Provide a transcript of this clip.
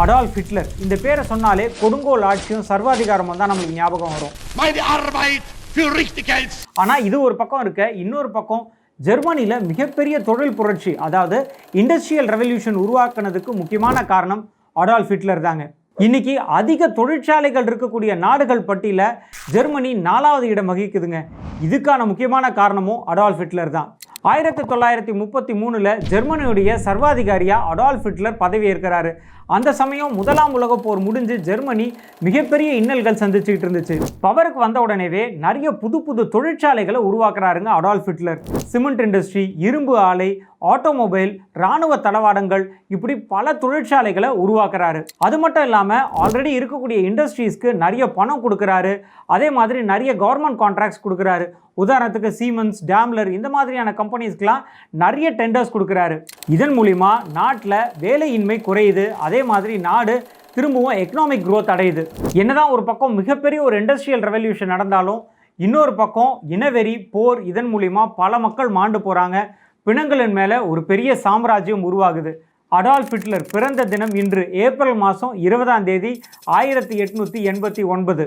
Adolf Hitler இந்த பேரை சொன்னாலே கொடுங்கோல் ஆட்சியும் சர்வாதிகாரமும் தான் நம்மளுக்கு ஞாபகம் வரும். ஆனா இது ஒரு பக்கம் இருக்க, இன்னொரு பக்கம் ஜெர்மனியில மிகப்பெரிய தொழில் புரட்சி, அதாவது இண்டஸ்ட்ரியல் ரெவல்யூஷன் உருவாக்குனதுக்கு முக்கியமான காரணம் அடால்ஃப் ஹிட்லர் தாங்க. இன்னைக்கு அதிக தொழிற்சாலைகள் இருக்கக்கூடிய நாடுகள் பட்டியல ஜெர்மனி 4வது இடம் வகிக்குதுங்க. இதுக்கான முக்கியமான காரணமும் அடால்ஃப் ஹிட்லர் தான். 1933 ஜெர்மனியுடைய சர்வாதிகாரியா அடால்ஃப் ஹிட்லர் பதவி ஏற்கிறாரு. அந்த சமயம் முதலாம் உலக போர் முடிஞ்சு ஜெர்மனி மிகப்பெரிய இன்னல்கள் சந்திச்சுட்டு இருந்துச்சு. பவருக்கு வந்த உடனேவே நிறைய புது புது தொழிற்சாலைகளை உருவாக்குறாருங்க அடால்ஃப் ஹிட்லர். சிமெண்ட் இண்டஸ்ட்ரி, இரும்பு ஆலை, ஆட்டோமொபைல், இராணுவ தளவாடங்கள், இப்படி பல தொழிற்சாலைகளை உருவாக்குறாரு. அது மட்டும் இல்லாமல் ஆல்ரெடி இருக்கக்கூடிய இண்டஸ்ட்ரீஸ்க்கு நிறைய பணம் கொடுக்குறாரு. அதே மாதிரி நிறைய கவர்மெண்ட் கான்ட்ராக்ட்ஸ் கொடுக்குறாரு. உதாரணத்துக்கு சீமென்ஸ், டேம்லர் இந்த மாதிரியான கம்பெனிஸ்க்கெலாம் நிறைய டெண்டர்ஸ் கொடுக்குறாரு. இதன் மூலிமா நாட்டில் வேலையின்மை குறையுது. அதே மாதிரி நாடு திரும்பவும் எக்கனாமிக் க்ரோத் அடையுது. என்னதான் ஒரு பக்கம் மிகப்பெரிய ஒரு இண்டஸ்ட்ரியல் ரெவல்யூஷன் நடந்தாலும் இன்னொரு பக்கம் இனவெறி, போர், இதன் மூலிமா பல மக்கள் மாண்டு போகிறாங்க. பிணங்களின் மேலே ஒரு பெரிய சாம்ராஜ்யம் உருவாகுது. அடால்ஃப் ஹிட்லர் பிறந்த தினம் இன்று ஏப்ரல் மாதம் 20ஆம் தேதி 1889.